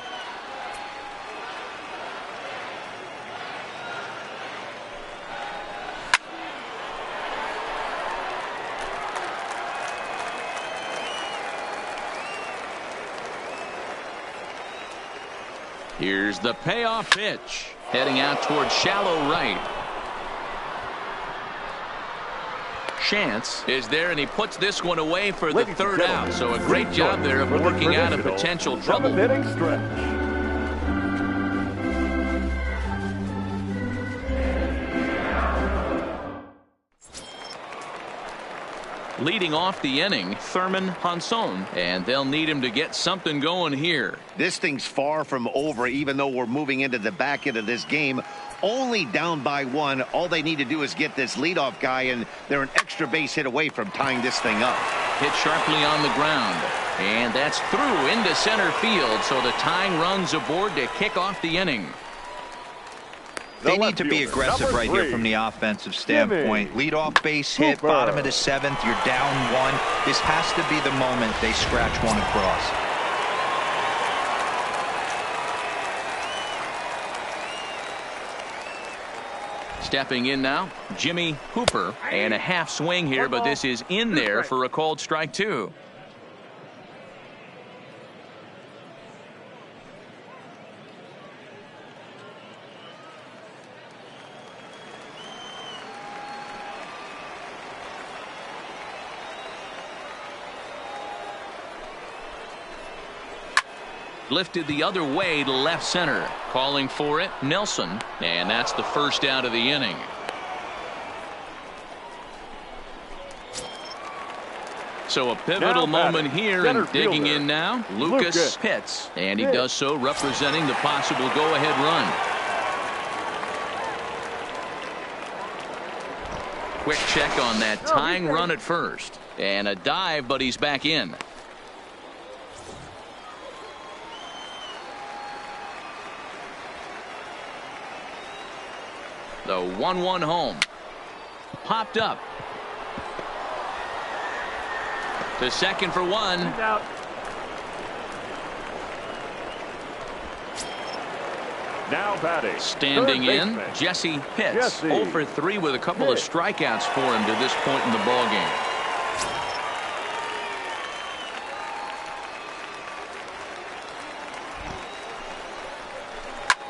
Here's the payoff pitch. Heading out towards shallow right. Chance is there, and he puts this one away for the third out. So a great job there of working out a potential trouble. 7th inning stretch. Leading off the inning, Thurman Hanson, and they'll need him to get something going here. This thing's far from over, even though we're moving into the back end of this game. Only down by 1. All they need to do is get this leadoff guy, and they're an extra base hit away from tying this thing up. Hit sharply on the ground, and that's through into center field, so the tying run's aboard to kick off the inning. They need to be aggressive right here from the offensive standpoint. Lead off base hit, bottom of the 7th. You're down 1. This has to be the moment they scratch one across. Stepping in now, Jimmy Hooper, and a half swing here, but this is in there for a called strike 2. Lifted the other way to left center. Calling for it, Nelson. And that's the first out of the inning. So a pivotal moment here, and digging in now, Lucas Pitts. And he does so representing the possible go-ahead run. Quick check on that tying run at first. And a dive, but he's back in. The 1-1 home. Popped up. To second for 1. Now batting. Standing in, Jesse Pitts. 0 for 3 with a couple of strikeouts for him to this point in the ballgame.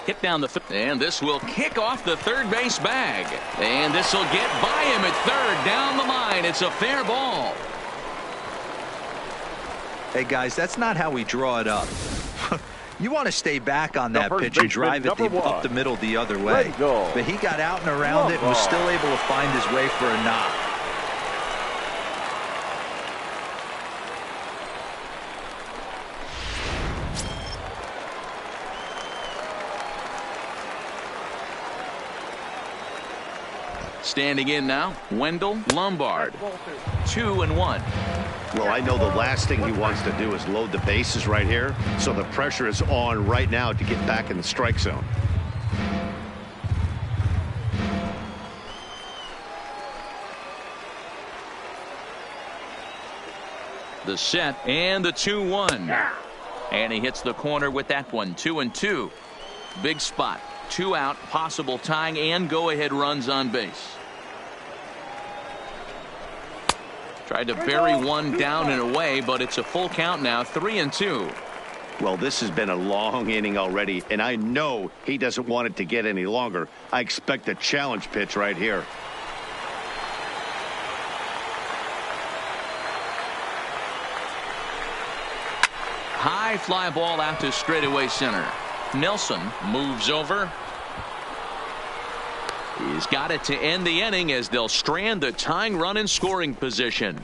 Hit down the and this will kick off the third base bag, and this will get by him at third. Down the line, it's a fair ball. Hey guys, that's not how we draw it up. You want to stay back on that pitch and drive it up the middle the other way, but he got out and around it and was still able to find his way for a knock. Standing in now, Wendell Lombard. 2-1. Well, I know the last thing he wants to do is load the bases right here, so the pressure is on right now to get back in the strike zone. The set and the 2-1. And he hits the corner with that one. 2-2. Big spot. 2 out, possible tying and go-ahead runs on base. Tried to bury one down and away, but it's a full count now. 3-2. Well, this has been a long inning already, and I know he doesn't want it to get any longer. I expect a challenge pitch right here. High fly ball out to straightaway center. Nelson moves over. He's got it to end the inning as they'll strand the tying run in scoring position.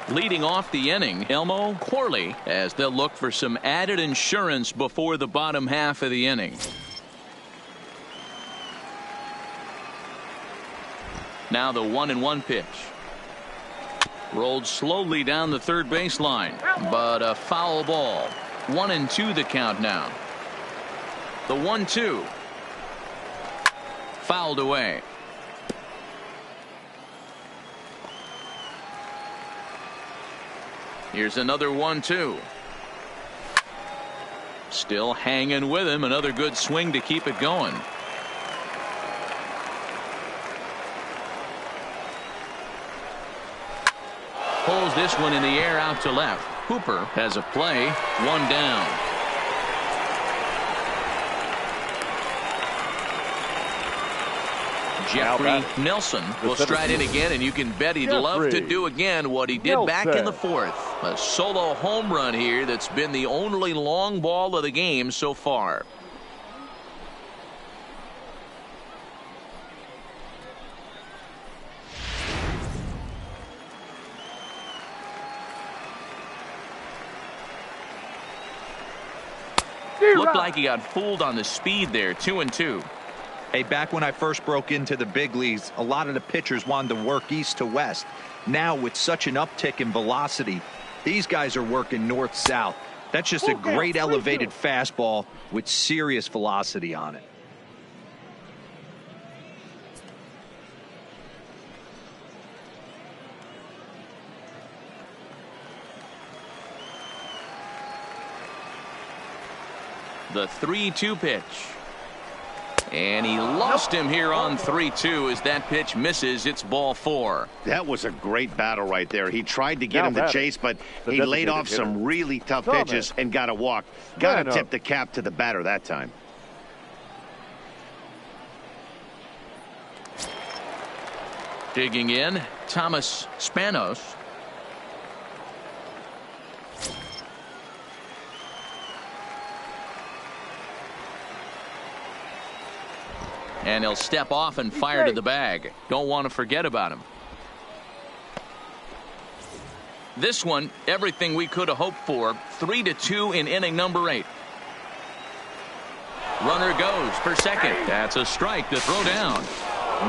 Leading off the inning, Elmo Corley, as they'll look for some added insurance before the bottom half of the inning. Now the 1-1 pitch. Rolled slowly down the third baseline, but a foul ball. 1-2 the count now. The 1-2. Fouled away. Here's another 1-2. Still hanging with him. Another good swing to keep it going. Pulls this one in the air out to left. Hooper has a play. 1 down. Jeffrey Nelson will stride in again, and you can bet he'd love to do again what he did back in the fourth. A solo home run here that's been the only long ball of the game so far. Looked like he got fooled on the speed there. 2-2. Hey, back when I first broke into the big leagues, a lot of the pitchers wanted to work east to west. Now, with such an uptick in velocity, these guys are working north-south. That's just a great elevated fastball with serious velocity on it. The 3-2 pitch. And he lost him here on 3-2 as that pitch misses. It's ball 4. That was a great battle right there. He tried to get him to chase, but he laid off some really tough pitches and got a walk. Got to tip the cap to the batter that time. Digging in, Thomas Spanos. And he'll step off and fire to the bag. Don't want to forget about him. This one, everything we could have hoped for. 3-2 in inning number 8. Runner goes for second. That's a strike to throw down.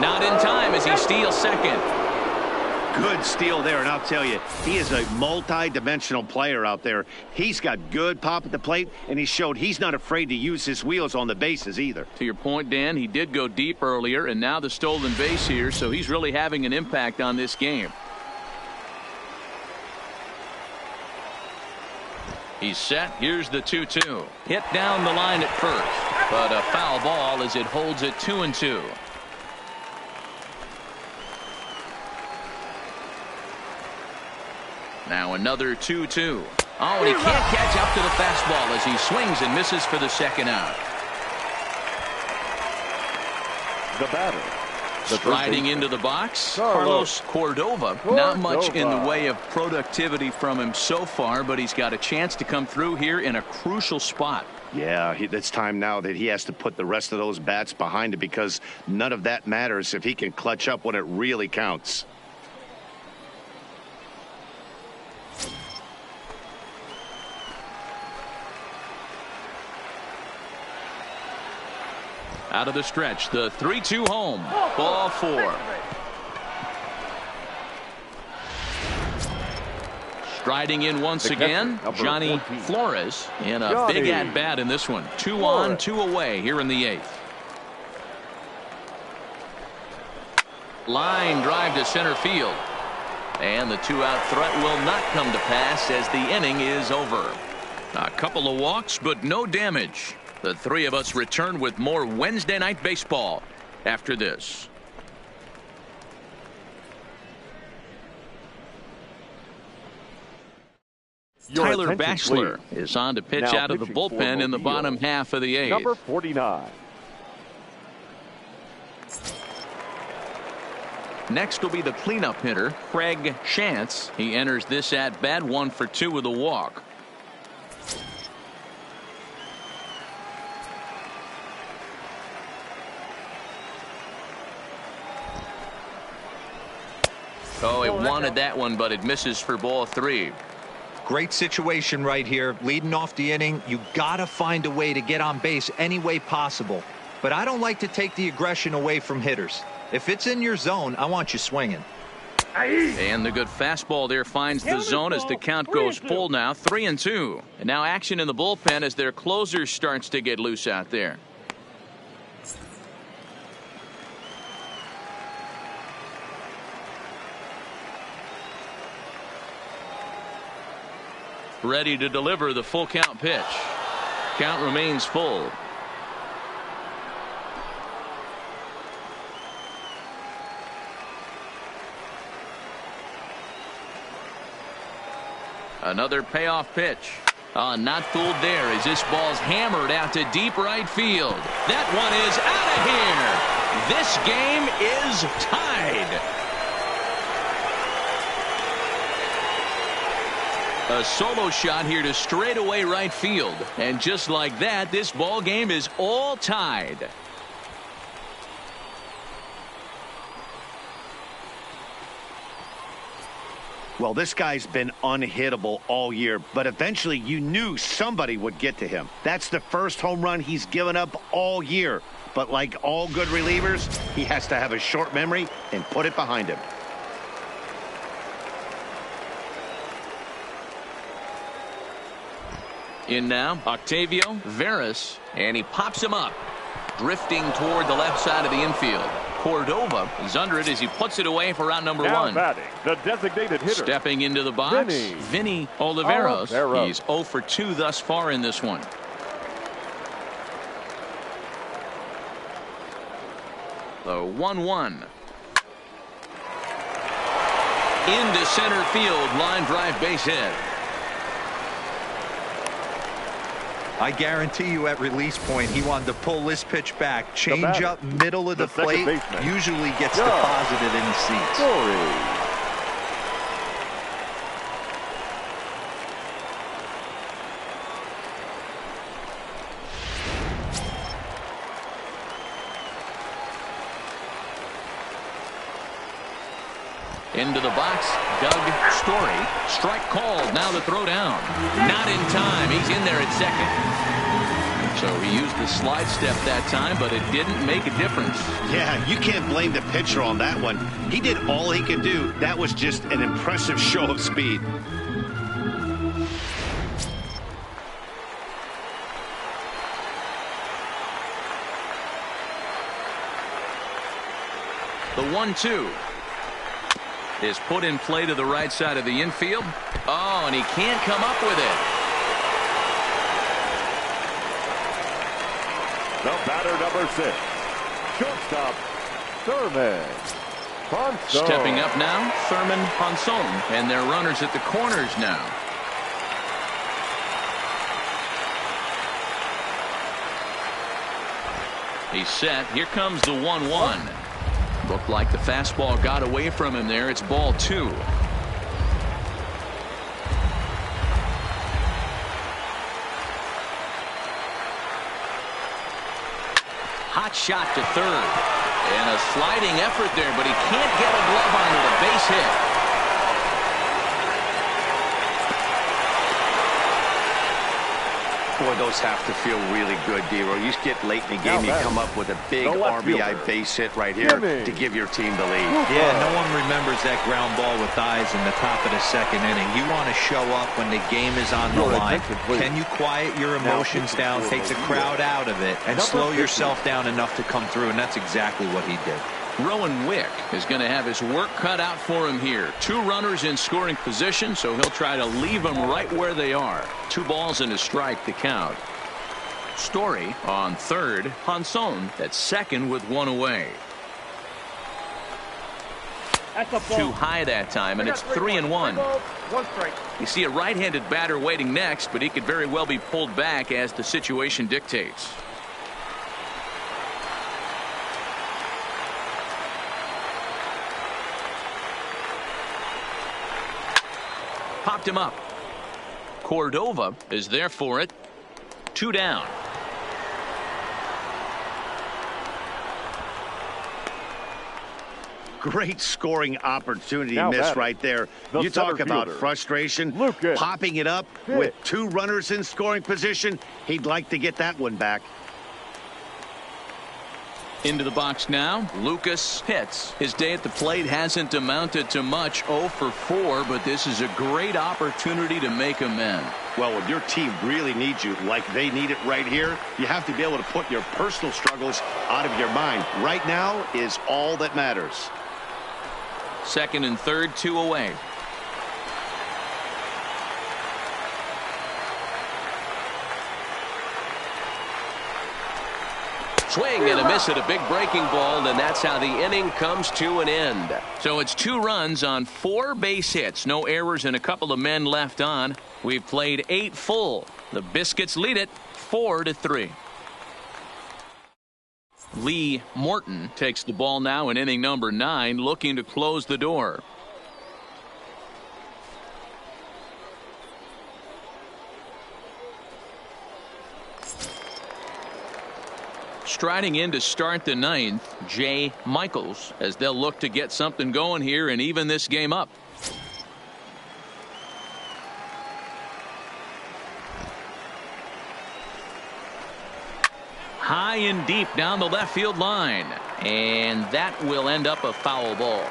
Not in time as he steals second. Good steal there, and I'll tell you, he is a multi-dimensional player out there. He's got good pop at the plate, and he showed he's not afraid to use his wheels on the bases either. To your point, Dan, he did go deep earlier, and now the stolen base here, so he's really having an impact on this game. He's set. Here's the 2-2. Hit down the line at first, but a foul ball as it holds it 2-2. Now another 2-2. Oh, and he can't catch up to the fastball as he swings and misses for the second out. The batter. Striding into the box, Carlos Cordova. Not much in the way of productivity from him so far, but he's got a chance to come through here in a crucial spot. Yeah, it's time now that he has to put the rest of those bats behind it, because none of that matters if he can clutch up when it really counts. Out of the stretch, the 3-2 home. Ball 4. Striding in once again, Johnny Flores in a big at-bat in this one. 2 on, 2 away here in the 8th. Line drive to center field. And the 2-out threat will not come to pass as the inning is over. A couple of walks, but no damage. The three of us return with more Wednesday Night Baseball after this. Tyler Batchelor is on to pitch out of the bullpen in the bottom half of the 8th. Number 49. Next will be the cleanup hitter, Craig Shantz. He enters this at bat 1 for 2 with a walk. Oh, it wanted that one, but it misses for ball 3. Great situation right here. Leading off the inning, you got to find a way to get on base any way possible. But I don't like to take the aggression away from hitters. If it's in your zone, I want you swinging. And the good fastball there finds the zone as the count goes full now. 3-2. And now action in the bullpen as their closer starts to get loose out there. Ready to deliver the full count pitch. Count remains full. Another payoff pitch. Not fooled there as this ball's hammered out to deep right field. That one is out of here. This game is tied. A solo shot here to straightaway right field. And just like that, this ball game is all tied. Well, this guy's been unhittable all year, but eventually you knew somebody would get to him. That's the first home run he's given up all year. But like all good relievers, he has to have a short memory and put it behind him. In now, Octavio Veras, and he pops him up, drifting toward the left side of the infield. Cordova is under it as he puts it away for out number now one. Batting, the designated hitter. Stepping into the box, Vinny Oliveros. He's 0 for 2 thus far in this one. The 1-1. Into center field, line drive base hit. I guarantee you at release point he wanted to pull this pitch back, change up middle of the plate, usually gets deposited in the seats. Into the box, Doug Story. Strike called. Now the throw down. Not in time. He's in there at second. So he used the slide step that time, but it didn't make a difference. Yeah, you can't blame the pitcher on that one. He did all he could do. That was just an impressive show of speed. The 1-2. Is put in play to the right side of the infield. Oh, and he can't come up with it. The batter, number 6. Shortstop, Thurman Ponson. Stepping up now, Thurman Ponson. And their runners at the corners now. He's set. Here comes the 1-1. Looked like the fastball got away from him there. It's ball 2. Hot shot to third. And a sliding effort there, but he can't get a glove on it. A base hit. Boy, those have to feel really good, D-Roy. You get late in the game, you come up with a big RBI base hit right here to give your team the lead. Yeah, no one remembers that ground ball with eyes in the top of the second inning. You want to show up when the game is on the line. Can you quiet your emotions down, take the crowd out of it, and slow yourself down enough to come through? And that's exactly what he did. Rowan Wick is going to have his work cut out for him here. 2 runners in scoring position, so he'll try to leave them right where they are. 2 balls and a strike to count. Story on third. Ponson at second with 1 away. Too high that time, and it's 3-1. 1 strike. You see a right-handed batter waiting next, but he could very well be pulled back as the situation dictates. Popped him up. Cordova is there for it. 2 down. Great scoring opportunity missed right there. You talk about frustration. Popping it up with 2 runners in scoring position. He'd like to get that one back. Into the box now. Lucas hits. His day at the plate hasn't amounted to much. 0 for 4, but this is a great opportunity to make amends. Well, when your team really needs you like they need it right here, you have to be able to put your personal struggles out of your mind. Right now is all that matters. Second and third, 2 away. Swing and a miss at a big breaking ball, and that's how the inning comes to an end. So it's 2 runs on 4 base hits. No errors and a couple of men left on. We've played 8 full. The Biscuits lead it 4-3. Lee Morton takes the ball now in inning number 9, looking to close the door. Striding in to start the 9th, Jay Michaels, as they'll look to get something going here and even this game up. High and deep down the left field line, and that will end up a foul ball.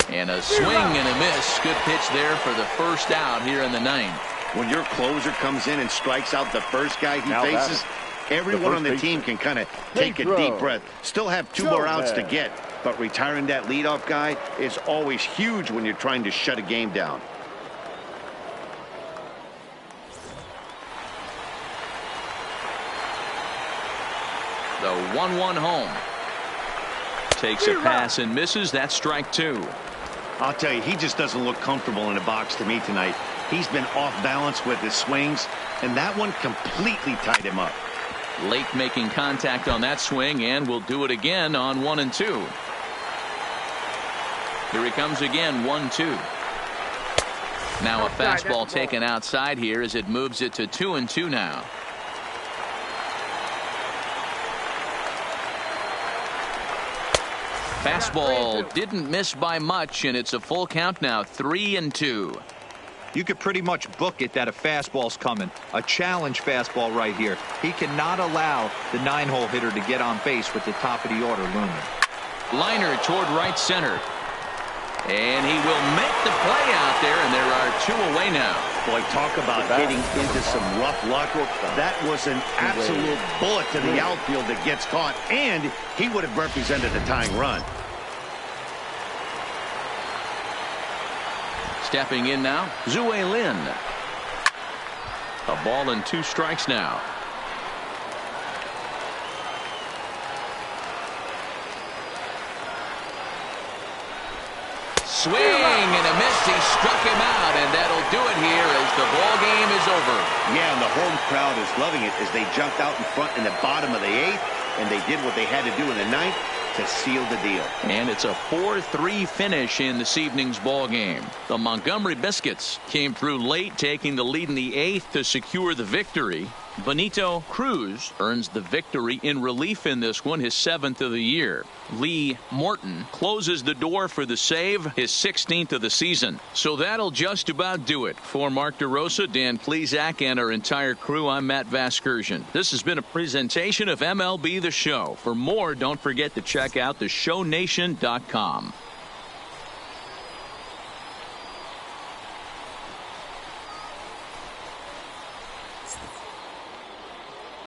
And a swing and a miss. Good pitch there for the first out here in the 9th. When your closer comes in and strikes out the first guy he faces, everyone on the team can kind of take a deep breath. Still have 2 more outs to get, but retiring that leadoff guy is always huge when you're trying to shut a game down. The 1-1 home. Takes a pass and misses. That's strike 2. I'll tell you, he just doesn't look comfortable in the box to me tonight. He's been off balance with his swings, and that one completely tied him up. Late making contact on that swing, and will do it again on 1 and 2. Here he comes again, 1-2. Now a fastball taken outside here as it moves it to 2 and 2 now. Fastball didn't miss by much, and it's a full count now, 3 and 2. You could pretty much book it that a fastball's coming. A challenge fastball right here. He cannot allow the 9-hole hitter to get on base with the top of the order looming. Liner toward right center. And he will make the play out there, and there are 2 away now. Boy, talk about getting into some rough luck. That was an absolute bullet to the outfield that gets caught, and he would have represented a tying run. Stepping in now, Zue Lin. A ball and 2 strikes now. Swing and a miss. He struck him out, and that'll do it here as the ball game is over. Yeah, and the home crowd is loving it as they jumped out in front in the bottom of the 8th, and they did what they had to do in the 9th to seal the deal. And it's a 4-3 finish in this evening's ball game. The Montgomery Biscuits came through late, taking the lead in the 8th to secure the victory. Benito Cruz earns the victory in relief in this one, his 7th of the year. Lee Morton closes the door for the save, his 16th of the season. So that'll just about do it. For Mark DeRosa, Dan Plesac, and our entire crew, I'm Matt Vasgersian. This has been a presentation of MLB The Show. For more, don't forget to check out theshownation.com.